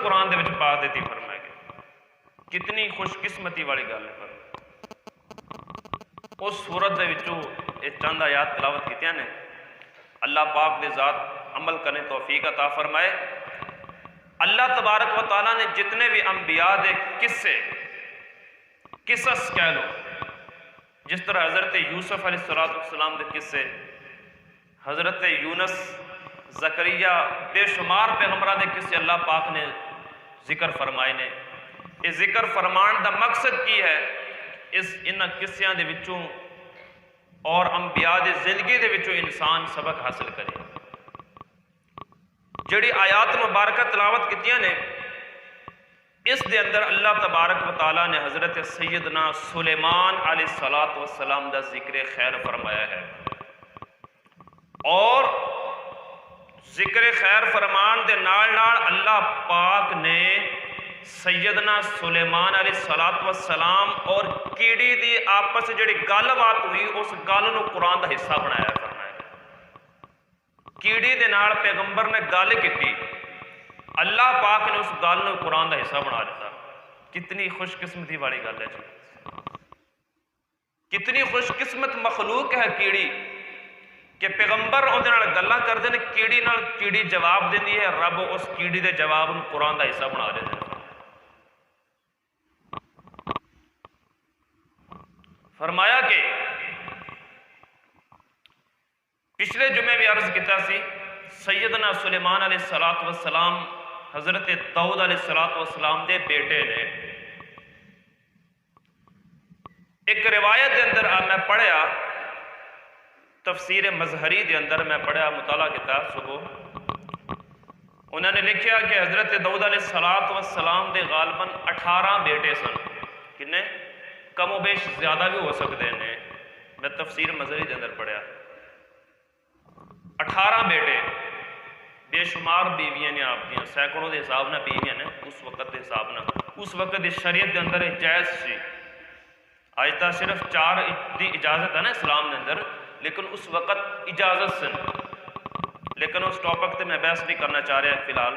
قرآن دے وچ پا دیتی فرمائے گے. کتنی خوش قسمتی والی گل ہے. اس سورت دے وچوں یہ چند آیات تلاوت کیتیاں نے. اللہ پاک دے ذات عمل کرنے توفیق عطا فرمائے. اللہ تبارک و تعالیٰ نے جتنے بھی انبیاء دے قصص کہہ لو، جس طرح حضرت یوسف علیہ السلام دے قصے، حضرت یونس، زکریا، بے شمار پیغمبراں دے قصے اللہ پاک نے ذکر فرمائے نے. یہ ذکر فرمان دا مقصد کی ہے؟ ان قصیاں دے وچوں اور انبیاء دے زندگی دے وچوں انسان سبق حاصل کرے. جڑی آیات مبارکہ تلاوت کیتیاں نے، اس دے اندر اللہ تبارک و تعالیٰ نے حضرت سیدنا سلیمان علیہ السلام دا ذکر خیر فرمایا ہے. اور ذکر خیر فرمان دے نال نال اللہ پاک نے سیدنا سلیمان علیہ السلام اور کیڑی دی آپس جڑی گل بات ہوئی، اس گل نو قرآن دا حصہ بنایا فرمایا. کیڑی دے نال پیغمبر نے گل کیتی، اللہ پاک نے اس گل نو قرآن دا حصہ بنا دیتا. کتنی خوش قسمتی والی گل ہے جی. کتنی خوش قسمت مخلوق ہے کیڑی کہ پیغمبر اندر نال گلاں کردے نے، کیڑی نال کیڑی جواب دیندی ہے، رب اس کیڑی دے جواب نو قرآن دا حصہ بنا دیتا. فرمایا کہ پچھلے جمعے بھی عرض کیتا سی، سیدنا سلیمان علیہ السلام حضرت داؤد علیہ السلام دے بیٹے نے. ایک روایت دے اندر میں پڑھیا، تفسیر مظہری دے اندر میں پڑھیا، مطالعہ کیتا صبح. انہوں نے لکھیا کہ حضرت داؤد علیہ السلام دے غالباً 18 بیٹے سن. کنے؟ کم و بیش زیادہ بھی ہو سکتے ہیں. میں تفسیر مظہری دے اندر پڑھیا 18 بیٹے، بے شمار بیویاں نے آپ دیا، سینکڑوں دے حساب نہ بیویاں نے اس وقت دے حساب نہ. اس وقت دی شریعت دے اندر جائز سی. آج تا صرف 4 دی اجازت ہے نا اسلام دے اندر، لیکن اس وقت اجازت سن. لیکن اس ٹاپک تے میں بحث نہیں کرنا چاہ رہا فی الحال.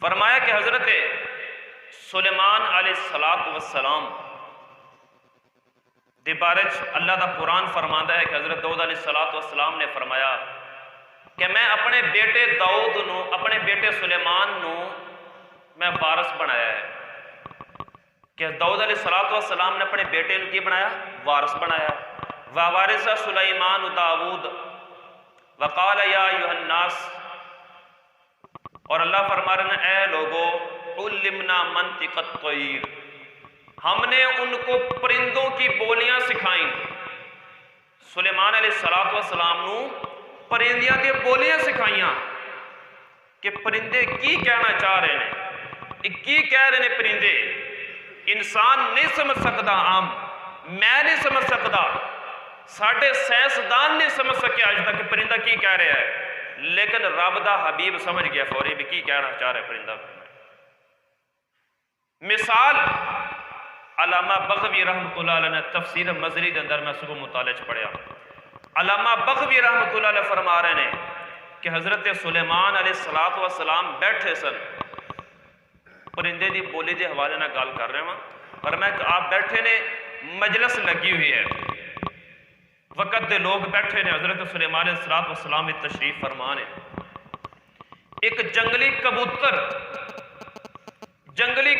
فرمایا کہ حضرت سلیمان علیہ السلام دے بارے اللہ دا قرآن فرماندا ہے کہ حضرت داؤد علیہ السلام نے فرمایا کہ میں اپنے بیٹے داؤد نو، اپنے بیٹے سلیمان نو میں وارث بنایا ہے. کہ داؤد علیہ السلام نے اپنے بیٹے نو کی بنایا؟ وارث بنایا. وَوَارِثَ سُلَيْمَانُ دَاوُود وَقَالَ يَا أَيُّهَا النَّاسِ. اور اللہ فرما رہے ہیں اے لوگو عُلِّمْنَا مَنْطِقَ الطَّيْرِ، ہم نے ان کو پرندوں کی بولیاں سکھائیں. سلیمان علیہ السلام نو پرندیاں دی بولیاں سکھائیاں کہ پرندے کی کہنا چاہ رہے ہیں، کی کہہ رہے ہیں پرندے. انسان نہیں سمجھ سکتا، عام میں نہیں سمجھ سکتا، ساڑھے سائنسدان نہیں سمجھ سکے آج تک کہ پرندہ کی کہہ رہا ہے. لیکن رب دا حبیب سمجھ گیا فوری بھی کی کہنا چاہ رہے پرندہ. مثال علامہ بغوی رحمۃ اللہ علیہ نے تفسیر مظہری دے اندر میں صبح مطالعہ پڑھیا. علامہ بغوی رحمۃ اللہ علیہ فرما رہے ہیں کہ حضرت سلیمان علیہ السلام بیٹھے سن، پرندے دی بولی دے حوالے نہ گال کر رہے ہیں. پر میں کہ آپ بیٹھے نے، مجلس لگی ہوئی ہے، وقت دے لوگ بیٹھے نے، حضرت سلیمان علیہ السلام تشریف فرمان ہے. ایک جنگلی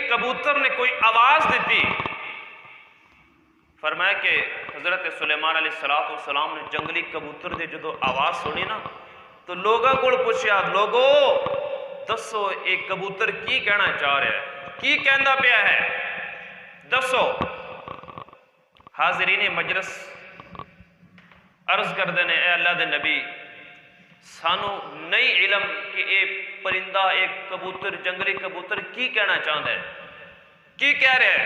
کبوتر نے کوئی آواز دیتی. فرمایا کہ حضرت سلیمان علیہ السلام نے جنگلی کبوتر دے جدو آواز سنی نا تو لوگوں کو پوچھا، لوگو دسو ایک کبوتر کی کہنا چاہ رہا ہے، کی کہندا پیا ہے، دسو. حاضرین مجلس عرض کر دینے اے اللہ دے نبی، سانو نہیں علم کہ اے پرندہ، ایک کبوتر، جنگلی کبوتر کی کہنا چاہتا ہے، کی کہہ رہا ہے.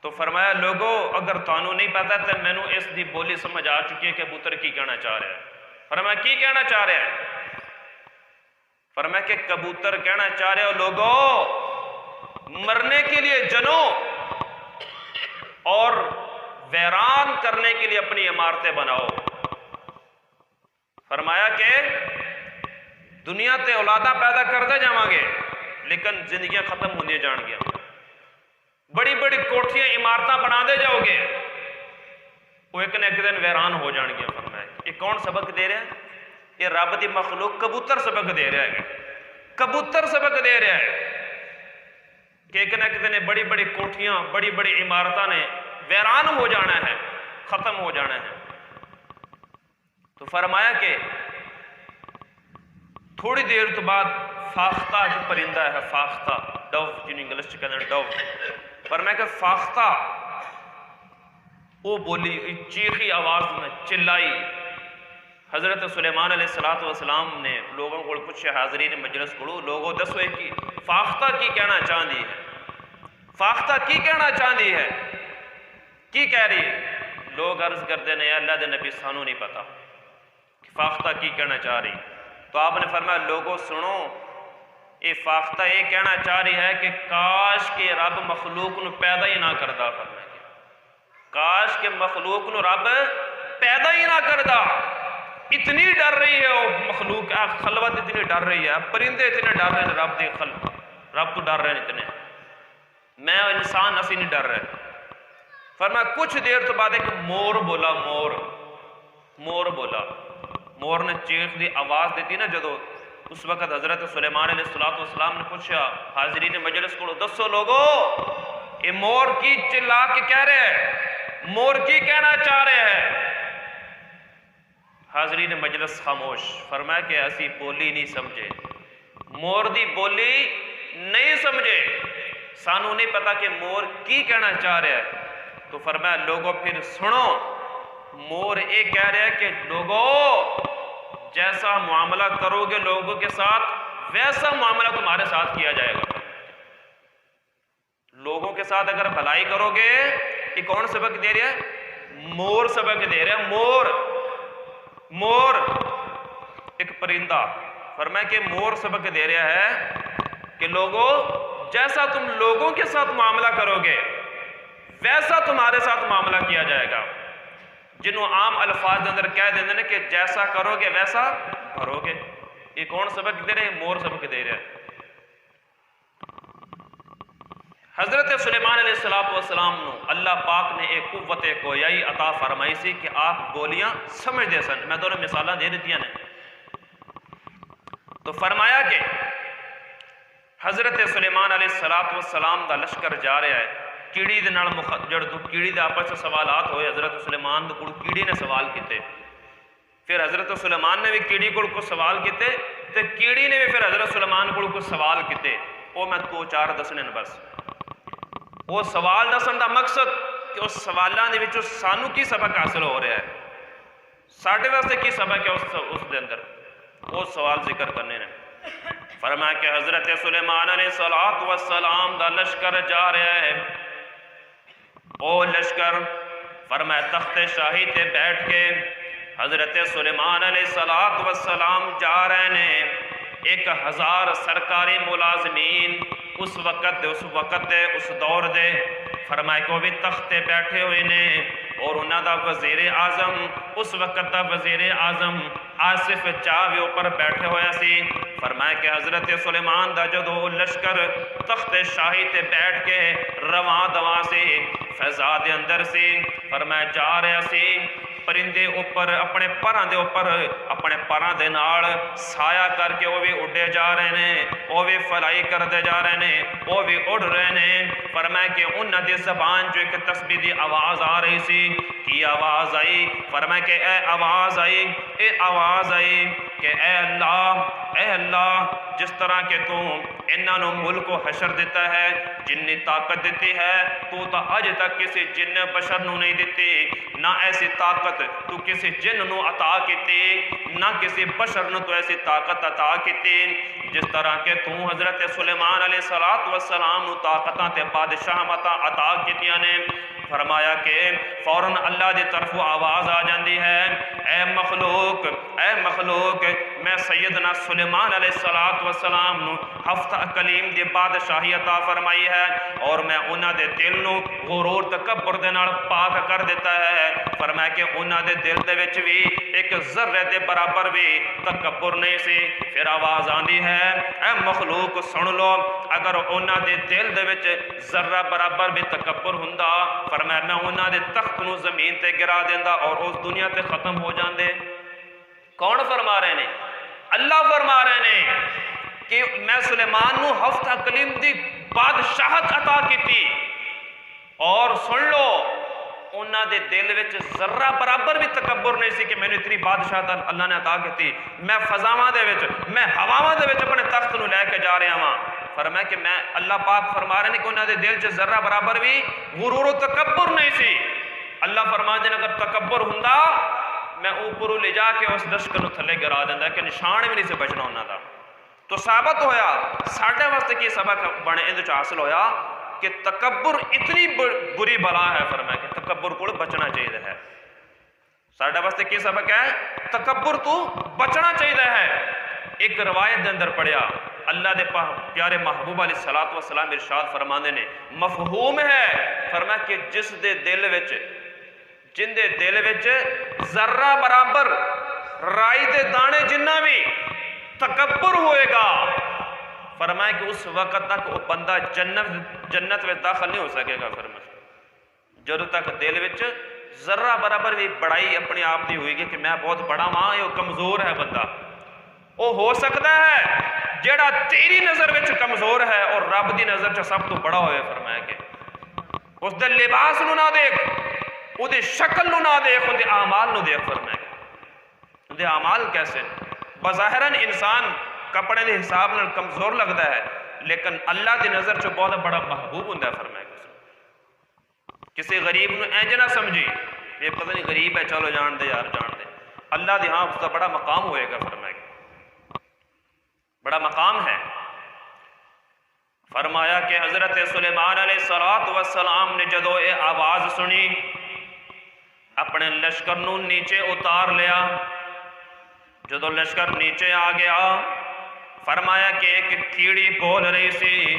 تو فرمایا لوگو اگر تانوں نہیں پتا تو مینوں اس دی بولی سمجھ آ چکی ہے کہ کبوتر کی کہنا چاہ رہا ہے. فرمایا کی کہنا چاہ رہا ہے؟ فرمایا کہ کبوتر کہنا چاہ رہے ہو لوگو مرنے کے لیے جنو اور ویران کرنے کے لیے اپنی عمارتیں بناؤ. فرمایا کہ دنیا تے اولاداں پیدا کرتے جاواں گے لیکن زندگیاں ختم ہوندی جان گیا، بڑی بڑی کوٹھیاں عمارتاں بنا دے جاؤ گے، وہ ایک نہ ایک دن ویران ہو جان گیا۔ فرمایا یہ کون سبق دے رہا ہے؟ یہ رب دی مخلوق کبوتر سبق دے رہا ہے، کبوتر سبق دے رہا ہے کہ ایک نہ ایک دن بڑی بڑی کوٹھیاں بڑی بڑی عمارتاں نے ویران ہو جانا ہے، ختم ہو جانا ہے۔ تو فرمایا کہ تھوڑی دیر تو بعد فاختہ جو پرندہ ہے، فاختہ ڈو جن انگلش کہتے ہیں ڈو، فرمایا کہ فاختہ وہ بولی چیخی آواز میں چلائی۔ حضرت سلیمان علیہ السلام نے لوگوں کو پوچھا، حاضرین مجلس کو لوگوں دسو کہ فاختہ کی کہنا چاہتی ہے، فاختہ کی کہنا چاہتی ہے، کی کہہ رہی ہے؟ لوگ عرض کرتے ہیں اللہ دے نبی سانو نہیں پتا کہ فاختہ کی کہنا چاہ رہی۔ تو آپ نے فرمایا لوگوں سنو، یہ فاختہ یہ کہنا چاہ رہی ہے کہ کاش کہ رب مخلوق نو پیدا ہی نہ کردا، فرمایا کاش کہ مخلوق نو رب پیدا ہی نہ کردا۔ اتنی ڈر رہی ہے وہ مخلوق، خلوت اتنی ڈر رہی ہے، پرندے اتنے ڈر رہے ہیں رب دے رب تو ڈر رہے ہیں اتنے، میں انسان اسی نہیں ڈر رہے۔ فرمایا کچھ دیر تو بعد ایک مور بولا، مور بولا، مور نے چیخ دی آواز دیتی نا جدو، اس وقت حضرت سلیمان علیہ السلام نے پوچھا حاضرین مجلس کو دسو لوگو یہ مور کی چلا کے کہہ رہے ہیں، مور کی کہنا چاہ رہے ہیں؟ حاضرین مجلس خاموش۔ فرمایا کہ ایسی بولی نہیں سمجھے، مور دی بولی نہیں سمجھے، سانو نہیں پتا کہ مور کی کہنا چاہ رہے ہیں۔ تو فرمایا لوگوں پھر سنو، مور ایک کہہ رہے ہیں کہ لوگوں جیسا معاملہ کرو گے لوگوں کے ساتھ ویسا معاملہ تمہارے ساتھ کیا جائے گا۔ لوگوں کے ساتھ اگر بھلائی کرو گے، یہ کون سبق دے رہا ہے؟ مور سبق دے رہا ہے، مور ایک پرندہ۔ فرمایا کہ مور سبق دے رہا ہے کہ لوگوں جیسا تم لوگوں کے ساتھ معاملہ کرو گے ویسا تمہارے ساتھ معاملہ کیا جائے گا۔ جنہوں عام الفاظ اندر کہہ دیندے نے کہ جیسا کرو گے ویسا بھرو گے، یہ کون سبق دے رہے ہیں؟ مور سبق دے رہے ہیں۔ حضرت سلیمان علیہ السلام نو اللہ پاک نے ایک قوت گویائی عطا فرمائی سی کہ آپ بولیاں سمجھ دے سن۔ میں دونوں مثالہ دے دیتی ہیں۔ تو فرمایا کہ حضرت سلیمان علیہ السلام دا لشکر جا رہا ہے، کیڑی دے نال جڑ دو کیڑی دے آپس سے سوالات ہوئے، حضرت سلیمان کو کیڑی نے سوال کیتے، پھر حضرت سلیمان نے بھی کیڑی کو سوال کیتے، تے کیڑی نے بھی پھر حضرت سلیمان کو سوال کیتے۔ وہ میں دو چار دسنے بس۔ وہ سوال دسن دا مقصد کہ اس سوالاں دے وچوں سانو کی سبق حاصل ہو رہا ہے، ساڈے واسطے کی سبق ہے اس دے اندر، وہ سوال ذکر کرنے نے۔ فرمایا کہ حضرت سلیمان علیہ السلام دا لشکر جا رہا ہے، او لشکر فرمایا تخت شاہی تے بیٹھ کے حضرت سلیمان علیہ السلام جا رہے ہیں۔ 1000 سرکاری ملازمین اس وقت دے اس دور دے فرمایا کہ وہ بھی تخت تے بیٹھے ہوئے نے، اور انہاں دا وزیر اعظم اس وقت دا وزیر اعظم آصف چاوے اوپر بیٹھے ہوئے سی۔ فرمایا کہ حضرت سلیمان دا جدو لشکر تخت شاہی تے بیٹھ کے رواں دواں سے فضا دے اندر سی، فرمایا جا رہا سی، پرندے اوپر اپنے پراں دے اوپر اپنے پراں دے نال سایہ کر کے وہ بھی اڑے جا رہے ہیں، وہ بھی فلائی کرتے جا رہے ہیں، وہ بھی اڑ رہے ہیں۔ فرمایا کہ انہاں دی زبان جو ایک تسبیح دی آواز آ رہی سی، کی آواز آئی؟ فرمایا کہ اے آواز آئی کہ اے اللہ جس طرح کہ تو انہاں نو ملک و حشر دیتا ہے، جنی طاقت دیتی ہے، تو تا اج تک کسی جن بشر نو نہیں دیتی، نہ ایسی طاقت تو کسی جن نو عطا کیتی، نہ کسی بشر نو تو ایسی طاقت عطا کیتی جس طرح کہ تو حضرت سلیمان علیہ السلام نو طاقتاں تے بادشاہتاں عطا کیتیاں نے۔ فرمایا کہ فوراً اللہ دی طرف آواز آ جاندی ہے، اے مخلوق میں سیدنا سلیمان علیہ الصلوۃ والسلام نو ہفتہ کلیم دی بادشاہی عطا فرمائی ہے اور میں انہاں دے دل نو غرور تکبر دے نال پاک کر دیتا ہے۔ فرمایا کہ انہاں دے دل دے وچ بھی ایک ذرے دے برابر بھی تکبر نہیں سی۔ پھر آواز آندی ہے اے مخلوق سن لو، اگر انہاں دے دل دے وچ ذرہ برابر بھی تکبر ہوندا، فرمایا میں انہاں دے تخت نو زمین تے گرا دیندا اور اس دنیا تے ختم ہو جاندے۔ کون فرما رہے ہیں؟ اللہ فرما رہے ہیں کہ میں سلیمان نو ہفتہ کلیم دی بادشاہت عطا کیتی اور سن لو انہاں دے دل وچ ذرہ برابر بھی تکبر نہیں سی کہ میں نے اتنی بادشاہت اللہ نے عطا کیتی، میں فضاواں دے وچ میں ہواواں دے وچ اپنے تخت نو لے کے جا رہا ہاں۔ فرمایا کہ میں اللہ پاک فرما رہے ہیں کہ انہاں دے دل وچ ذرہ برابر بھی غرور و تکبر نہیں سی۔ اللہ فرما دے اگر تکبر ہوندا میں اوپروں لے جا کے اس لشکر نو تھلے گرا دیندا کہ نشان بھی نہیں سے بچنا انہاں دا۔ تو ثابت ہویا ساڈے واسطے کی سبق بنے اندر چ حاصل ہویا کہ تکبر اتنی بری بلا ہے۔ فرمایا کہ تکبر کو بچنا چاہیے ہے۔ ساڈے واسطے کی سبق ہے؟ تکبر تو بچنا چاہیے ہے۔ ایک روایت دے اندر پڑھیا اللہ دے پیارے محبوب علیہ الصلوۃ والسلام ارشاد فرماندے نے مفہوم ہے، فرمایا کہ جس دے دل وچ جن دے دل وچ ذرہ برابر رائی دے دانے جنہ بھی تکبر ہوئے گا، فرمایا کہ اس وقت تک وہ بندہ جنت میں داخل نہیں ہو سکے گا۔ فرمایا جدوں تک دل وچ ذرہ برابر بھی بڑائی اپنے آپ دی ہوئے گی کہ میں بہت بڑا ہاں، یہ کمزور ہے بندہ، وہ ہو سکتا ہے جیڑا تیری نظر وچ کمزور ہے اور رب دی نظر چ سب تو بڑا ہوئے۔ فرمایا کہ اس دے لباس نو نہ دیکھ، او دے شکل نو نہ دیکھ، او دے اعمال نو دیکھ۔ فرمایا کہ دے اعمال کیسے بظاہراً انسان کپڑے دے حساب نال کمزور لگتا ہے لیکن اللہ دی نظر چ بہت بڑا محبوب ہوندا ہے۔ فرمایا کسی غریب نو انج نہ سمجھی یہ پتہ نہیں غریب ہے چلو جان دے یار جان دے، اللہ دی ہاں اس کا بڑا مقام ہوئے گا۔ فرمایا بڑا مقام ہے۔ فرمایا کہ حضرت سلیمان علیہ الصلوۃ والسلام نے جدو یہ آواز سنی اپنے لشکر نو نیچے اتار لیا۔ جدو لشکر نیچے آ گیا فرمایا کہ ایک کیڑی بول رہی سی،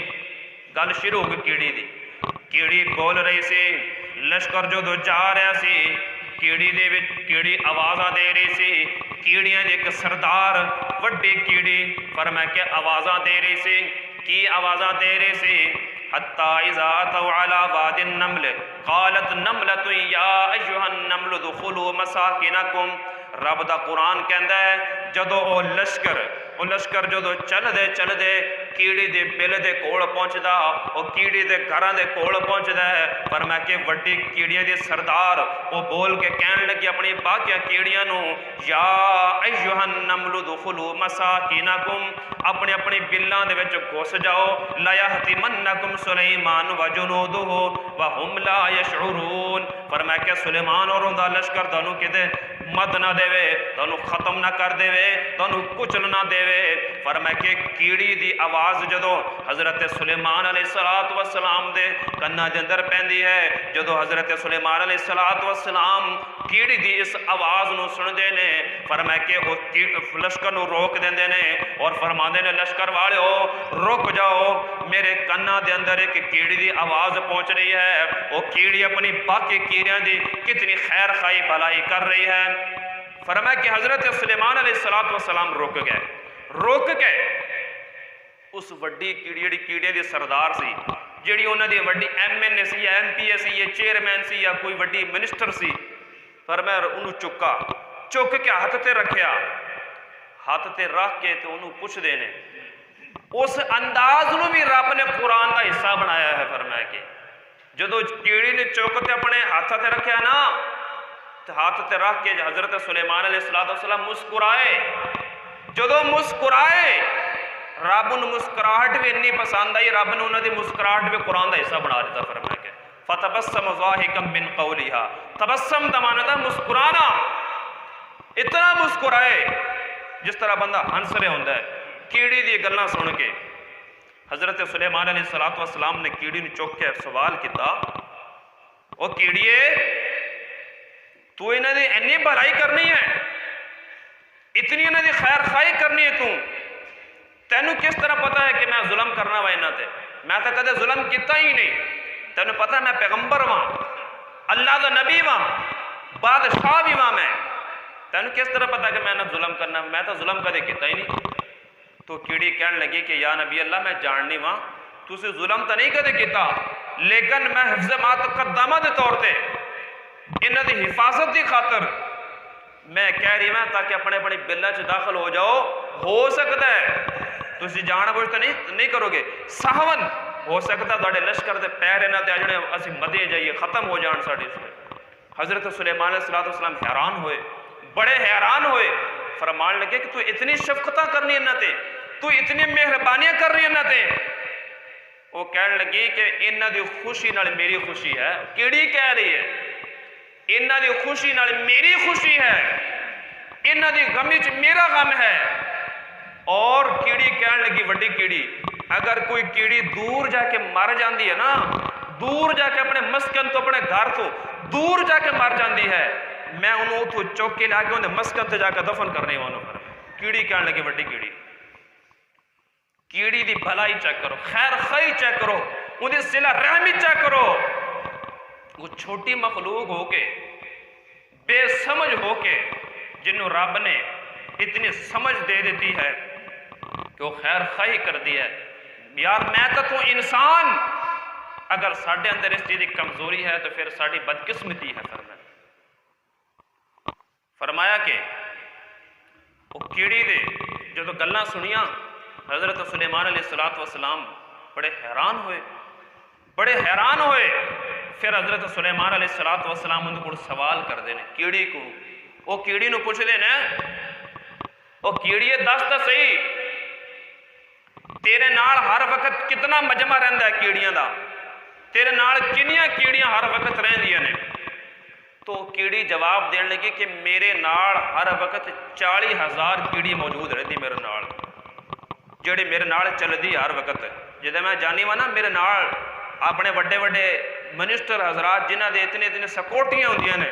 گل شروع ہو گئی کیڑی دی، کیڑی بول رہی سی، لشکر جدو جا رہا سی کیڑی دے وچ کیڑی آوازاں دے رہی سی، کیڑیاں دے ایک سردار وڈی کیڑی فرمایا کہ آوازاں دے رہی سی، کی آوازاں دے رہی سی حتی اذا اتوا علی واد النمل قالت نملۃ یا ایھا النمل ادخلوا مساکنکم۔ رب دا قرآن کہندا ہے جدو او لشکر جدو چل دے کیڑی دے بل دے کول پہنچدا، او کیڑی دے گھراں دے کول پہنچدا ہے، فرمایا کہ وڈی کیڑیاں دے سردار او بول کے کہن لگی اپنی باقیاں کیڑیاں نو یا ایھا النمل ادخلوا مساکنکم، اپنے اپنی بلاں دے وچ گھس جاؤ، لا یحتمنکم سلیمان وجنودہ وہم لا یشعرون۔ فرمایا کہ سلیمان اور دا لشکر تانوں کدے مد نہ دے، تانوں ختم نہ کر دے، تانوں کچل نہ دے۔ فرمایا کہ کیڑی دی آواز جدو حضرت سلیمان علیہ الصلوۃ والسلام دے کنا دے اندر پیندی ہے، جدو حضرت سلیمان علیہ الصلوۃ والسلام کیڑی دی اس آواز نو سن دے نے، فرمایا کہ وہ لشکر نو روک دیندے نے اور فرماندے نے لشکر والو رک جاؤ، میرے کنا دے اندر ایک کیڑی دی آواز پہنچ رہی ہے، وہ کیڑی اپنی باقی کیڑیاں دی کتنی خیر خائی بھلائی کر رہی ہے۔ فرمایا کہ حضرت سلیمان علیہ الصلوۃ والسلام رک گئے اس وڈی کیڑی کیڑیاں دی سردار سی جیڑی انہاں دی وڈی ایم این اے سی یا ایم پی اے سی یا چیئرمین سی یا کوئی وڈی منسٹر سی، فرمایا انہوں چک کے ہاتھ تے رکھیا، ہاتھ تے رکھ کے تو انہوں پوچھ دے نے، اس انداز نو بھی رب نے قرآن کا حصہ بنایا ہے۔ فرمایا کہ جدو کیڑی نے چک تے اپنے ہاتھ تے رکھیا نا، ہاتھ تے رکھ کے حضرت سلیمان علیہ السلام مسکرائے، جدو مسکرائے رب ان مسکراہٹ بھی اتنی پسند آئی، رب نے انہوں نے مسکراہٹ بھی قرآن کا حصہ بنا دیتا۔ فرمایا کہ فتبسم ضاحکا من قولها، تبسم دا معنی تھا مسکرانا، اتنا مسکرائے جس طرح بندہ ہنس رہے ہوندا ہے کیڑی دی گلاں سن کے۔ حضرت سلیمان علیہ السلام نے کیڑی نے چوک کے سوال کیتا، او کیڑیے تو انہاں دی اتنی بھلائی کرنی ہے، اتنی انہوں دی خیر خواہی کرنی ہے تینوں کس طرح پتا ہے کہ میں ظلم کرنا وا انہاں تے؟ میں تو کدے ظلم کیتا ہی نہیں. تینوں پتا ہے میں پیغمبر ہاں، اللہ دا نبی ہاں، بادشاہ بھی ہاں. میں تینوں کس طرح پتا کہ میں نہ ظلم کرنا؟ میں تو ظلم کدے کیتا ہی نہیں. تو کیڑی کہنے لگی کہ یا نبی اللہ میں جاننی ہاں تسی ظلم تو نہیں کدے کیتا، لیکن میں حفظ ما تقدمہ دے طور تے انہاں دی حفاظت دی خاطر میں کہہ رہی ہوں تاکہ اپنے اپنے بلا چ داخل ہو جاؤ. ہو سکتا ہے تسی جان بوجھ تو نہیں کرو گے، سہون ہو سکتا تھوڑے لشکر دے پیر انہاں تے جڑے اسی مدے جائیے ختم ہو جان ساڈے. حضرت سلیمان علیہ السلام حیران ہوئے، بڑے حیران ہوئے. فرمان لگے کہ تو اتنی شفقتاں کرنی انہاں تے، تو اتنی مہربانیاں کر رہی انہاں تے. وہ کہنے لگی کہ انہاں دی خوشی نال میری خوشی ہے. کیڑی کہہ رہی ہے انہاں دی خوشی نال میری خوشی ہے، انہاں دی غمی چ میرا غم ہے. اور کیڑی کہنے لگی وڈی کیڑی، اگر کوئی کیڑی دور جا کے مر جاندی ہے نا، دور جا کے اپنے مسکن تو اپنے گھر تو دور جا کے مر جاندی ہے، میں انہوں تو چوک کے لا کے انہیں مسکن تے جا کے دفن کرنے والوں پر. کیڑی کہنے لگی وڈی کیڑی. کیڑی دی بھلائی چیک کرو، خیر خواہی چیک کرو، انہیں صلہ رحمی چیک کرو. وہ چھوٹی مخلوق ہو کے، بے سمجھ ہو کے، جنہوں رب نے اتنی سمجھ دے دیتی ہے کہ وہ خیر خواہی کر دی ہے. یار میں تو انسان، اگر ساڈے اندر اس چیز کی کمزوری ہے تو پھر ساڈی بدقسمتی ہے. فرمایا کہ وہ کیڑی دے جدو گلاں سنیاں حضرت سلیمان علیہ السلام بڑے حیران ہوئے، بڑے حیران ہوئے. پھر حضرت سلیمان علیہ السلام ان کو سوال کر دینے کیڑی کو. وہ کیڑی نو پوچھ دینے وہ کیڑی دس تا صحیح تیرے نال ہر وقت کتنا مجمع رہندا ہے کیڑیاں دا، تیرے نال کنیاں کیڑیاں ہر وقت رہندیاں نے؟ تو کیڑی جواب دین لگی کہ میرے نال ہر وقت 40,000 کیڑی موجود رہتی میرے نال، جڑے میرے نال چلدی ہر وقت. جدے میں جانی وا نا میرے نال اپنے وڈے وڈے منسٹر حضرات جنہاں دے اتنے سکورٹیاں ہوندیاں نے،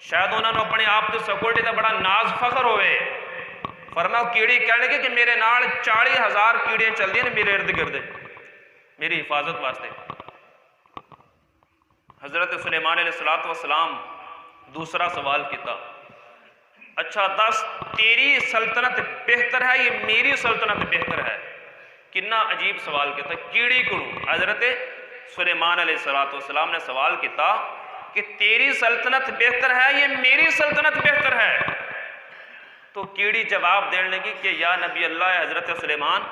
شاید انہوں نے اپنے آپ تو سکورٹی دا بڑا ناز فخر ہوئے. فرمایا کیڑی کہنے لگی کہ میرے نال 40,000 کیڑیاں چل دیاں نے میرے ارد گرد میری حفاظت واسطے. حضرت سلیمان علیہ السلام دوسرا سوال کیتا، اچھا دس تیری سلطنت بہتر ہے یہ میری سلطنت بہتر ہے؟ کنا عجیب سوال کیتا. کیڑی کو حضرت سلیمان علیہ السلام نے سوال کیتا کہ تیری سلطنت بہتر ہے یہ میری سلطنت بہتر ہے؟ تو کیڑی جواب دین لگی کہ یا نبی اللہ حضرت سلیمان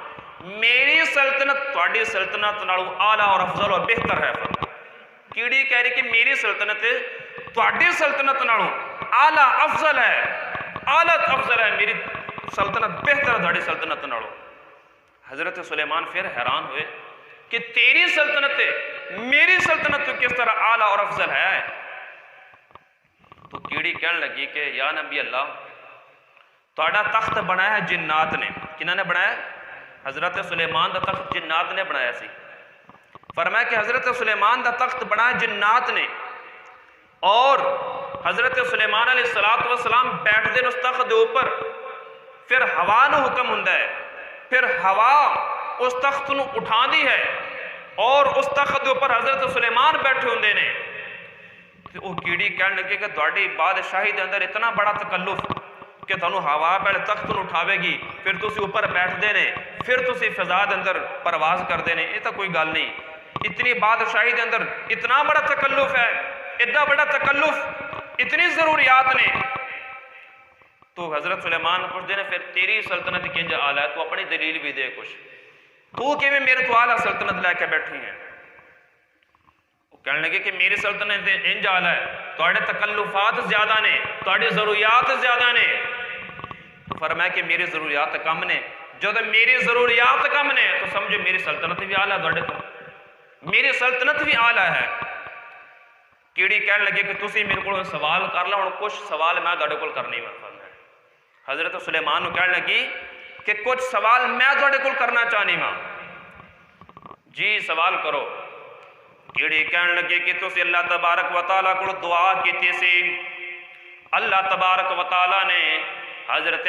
میری سلطنت تھوڑی سلطنت نالوں اعلیٰ اور افضل اور بہتر ہے. کیڑی کہہ رہی کہ میری سلطنت تھوڑی سلطنت نالوں اعلیٰ افضل ہے، اعلیٰ افضل ہے، میری سلطنت بہتر ہے تھوڑی سلطنت نالوں. حضرت سلیمان پھر حیران ہوئے کہ تیری سلطنت میری سلطنت کس طرح اعلیٰ اور افضل ہے؟ تو کیڑی کہنے لگی کہ یا نبی اللہ تھوڑا تخت بنایا ہے جنات نے. کنہاں نے بنایا؟ حضرت سلیمان دا تخت جنات نے بنایا سی. فرمایا کہ حضرت سلیمان دا تخت بنایا جنات نے، اور حضرت سلیمان علیہ السلام بیٹھ دے اس تخت دے اوپر، پھر ہوا نو حکم ہوندا ہے، پھر ہوا اس تخت نو اٹھا دی ہے اور اس تخت دے اوپر حضرت سلیمان بیٹھے ہوندے نے. وہ کیڑی کہنے لگے کہ تہاڈی بادشاہی دے اندر اتنا بڑا تکلف کہ تانوں ہوا پہلے تخت نو اٹھاوے گی، پھر تسی اوپر بیٹھ دے نے، پھر تسی فضا دے اندر پرواز کر دے نے. یہ تو کوئی گل نہیں. اتنی بادشاہی دے اندر اتنا بڑا تکلف ہے، اتنا بڑا تکلف، اتنی ضروریات نے. تو حضرت سلیمان پوچھتے ہیں پھر تیری سلطنت کنج اعلیٰ ہے؟ تو اپنی دلیل بھی دے کچھ، تو کہ میرے تو اعلیٰ سلطنت لے کے بیٹھی ہیں؟ وہ کہنے لگے کہ میری سلطنت انج اعلیٰ ہے، تھوڑے تکلفات زیادہ نے، تھوڑی ضروریات زیادہ نے. تو فرمایا کہ میری ضروریات کم نے. جب میری ضروریات کم نے تو سمجھو میری سلطنت بھی اعلیٰ ہے، تو میری سلطنت بھی اعلیٰ ہے. کیڑی کہنے لگے کہ تسی میرے کو سوال کر لو، کچھ سوال میں تھوڑے کول کرنی ہے. حضرت سلیمان کہنے لگی کہ کچھ سوال میں تھوڑے کول کرنا چاہنی ہاں. جی سوال کرو. کیڑی کہنے لگے کہ تسی اللہ تبارک و تعالیٰ کو دعا کیتی سی، اللہ تبارک و تعالیٰ نے حضرت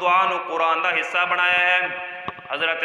دعا نو قرآن دا حصہ بنایا ہے۔ حضرت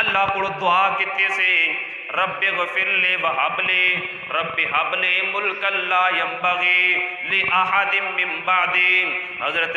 اللہ کو دعا کیتی سی، رب اغفر لی وہب لی رب حب لی ملک لا ینبغی لأحد من بعدی۔ حضرت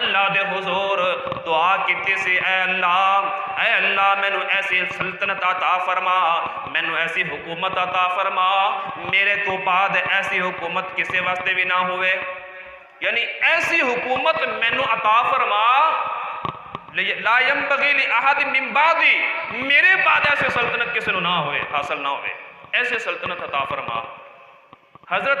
اللہ دے حضور دعا کیتی سی، اے اللہ مینو ایسی سلطنت عطا فرما، مینو ایسی حکومت عطا فرما، میرے تو بعد ایسی حکومت کسی واسطے بھی نہ ہوئے، یعنی ایسی حکومت مینو عطا فرما لا ینبغی لأحد من بعدی، میرے بعد ایسے سلطنت کسی نو نہ ہوئے، حاصل نہ ہوئے، ایسے سلطنت عطا فرما۔ حضرت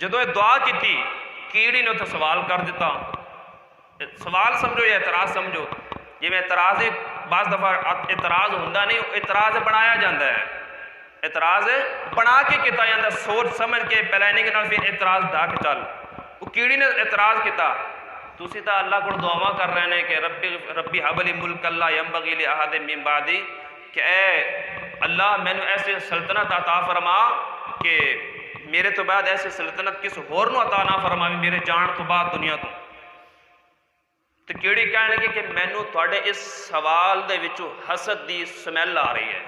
جدو یہ دعا کی تھی کیڑی نے تو سوال کر دیتا، سوال سمجھو یا اعتراض سمجھو، یہ میں اعتراض بعض دفعہ اعتراض ہوندہ نہیں، اعتراض بنایا جاندہ ہے، اعتراض بنا کے کیتا جاندہ، سوچ سمجھ کے پلاننگ نہ پھر اعتراض ڈھا کے چل۔ وہ کیڑی نے اعتراض کیتا، تسی تا اللہ کو دعا کر رہے ہیں کہ ربی حب لی ملک لا ینبغی لأحد من بعدی، کہ اے اللہ میں نے ایسے سلطنت عطا فرما کہ میرے تو بعد ایسے سلطنت کس ہور نو عطا نہ فرما بھی میرے جان تو بعد دنیا تو کیڑی کہنے لگی کہ مینو تھوڑے اس سوال دے وچوں حسد دی سمیل آ رہی ہے،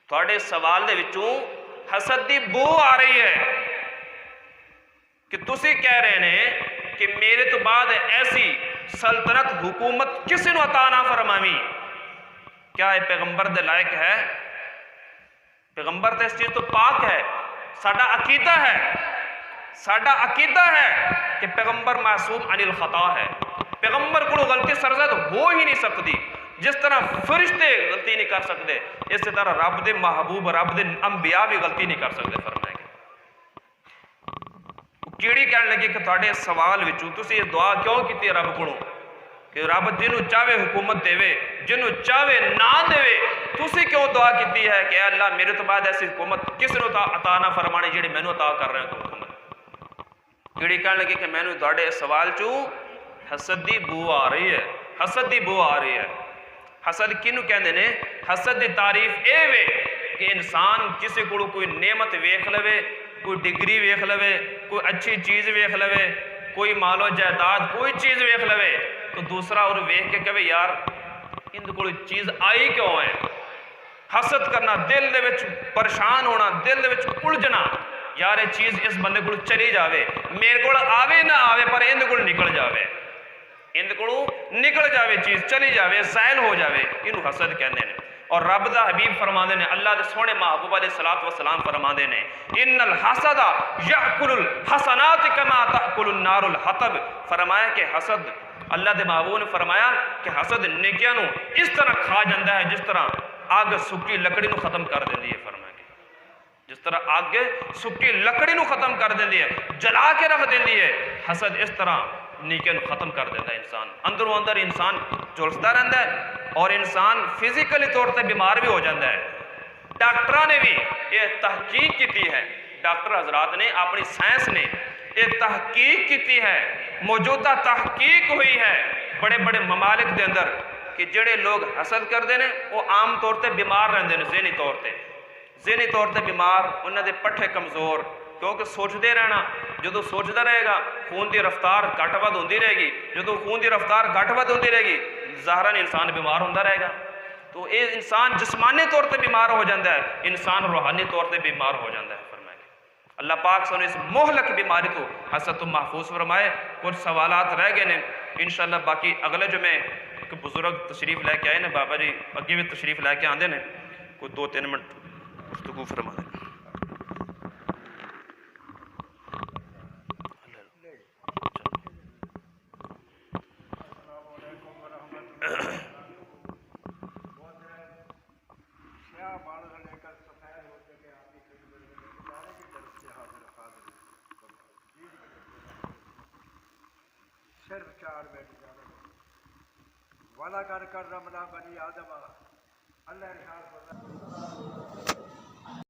تھوڑے سوال دے وچوں حسد دی بو آ رہی ہے کہ تسی کہہ رہے ہیں کہ میرے تو بعد ایسی سلطنت حکومت کسی نو عطا نہ فرماوی، کیا یہ پیغمبر دے لائق ہے؟ پیغمبر تے اس چیز تو پاک ہے، ساڈا عقیدہ ہے کہ پیغمبر معصوم عن الخطا ہے، پیغمبر کو غلطی سرزد ہو ہی نہیں سکتی، جس طرح فرشتے غلطی نہیں کر سکتے اس طرح رب دے محبوب رب دے انبیاء بھی غلطی نہیں کر سکتے۔ فرمائے گے کیڑی کہنے لگی کہ تھوڑے سوال وچوں تسی یہ دعا کیوں کیتی رب کو کہ رب جنوں چاہے حکومت دے جنوں چاہے نہ دے، تسی کیوں دعا کیتی ہے کہ اے اللہ میرے تو بعد ایسی حکومت کس نو عطا نہ فرمانے جڑی مینوں عطا کر رہے ہیں تو حکومت۔ کیڑی کہنے لگی کہ مینوں تھوڑے سوال چوں حسد دی بو آ رہی ہے، حسد دی بو آ رہی ہے۔ حسد کینوں کہندے نے؟ حسد دی تعریف اے وے کہ انسان کسی کو کوئی نعمت ویکھ لوے، کوئی ڈگری ویکھ لوے، کوئی اچھی چیز ویکھ لوے، کوئی مال و جائیداد کوئی چیز ویکھ لوے تو دوسرا اور ویکھ کے کہے یار ان کو چیز آئی کیوں ہے؟ حسد کرنا، دل دے وچ پریشان ہونا، دل دے وچ الجھنا، یار یہ چیز اس بندے کو چلی جاوے، میرے کو آوے نہ آوے پر اندھ کو نکل جاوے، اندھ کو نکل جاوے، چیز چلی جاوے، زائل ہو جاوے، انہوں حسد کہندے نے۔ اور رب دا حبیب فرماندے نے، اللہ دے سونے محبوب علیہ السلام فرماندے نے، ان الحسد یاکل الحسنات کما تاکل النار الحطب، فرمایا کہ حسد، اللہ دے محبوب نے فرمایا کہ حسد نیکیاں نو اس طرح کھا جاندہ ہے جس طرح آگ سکی لکڑی نو ختم کر دیندی ہے۔ فرمایا کہ جس طرح آگ سکی لکڑی نو ختم کر دیندی ہے، جلا کے رکھ دیندی ہے، حسد اس طرح نیکیاں نو ختم کر دیتا ہے۔ انسان اندروں اندر انسان جلستا رہتا ہے اور انسان فزیکلی طور سے بیمار بھی ہو جاتا ہے۔ ڈاکٹرہ نے بھی یہ تحقیق کی ہے، ڈاکٹر حضرات نے اپنی سائنس نے یہ تحقیق کی ہے، موجودہ تحقیق ہوئی ہے بڑے بڑے ممالک دے اندر کہ جڑے لوگ حسد کرتے ہیں وہ عام طور سے بیمار رہتے ہیں، ذہنی طور سے بیمار، انہوں دے پٹھے کمزور، کیونکہ سوچتے رہنا، جدو سوچتا رہے گا خون دی رفتار گھٹ ود ہوندی رہے گی، جدو خون دی رفتار گھٹ ود ہوندی رہے گی ظاہراً انسان بیمار ہوتا رہے گا، تو یہ انسان جسمانی طور سے بیمار ہو جاتا ہے، انسان روحانی طور سے بیمار ہو جاتا ہے۔ فرمائے اللہ پاک سنو اس مہلک بیماری تو حسد تو محفوظ فرمائے۔ کچھ سوالات رہ گئے ہیں انشاءاللہ، باقی اگلے جمعے ایک بزرگ تشریف لے کے آئے ہیں بابا جی، اگے بھی تشریف لے کے آندے ہیں، کوئی 2-3 منٹ گفتگو فرما دیں۔ صرف 4 منٹ والا کر رمنا بنی آدم اللہ ارشاد فرماتا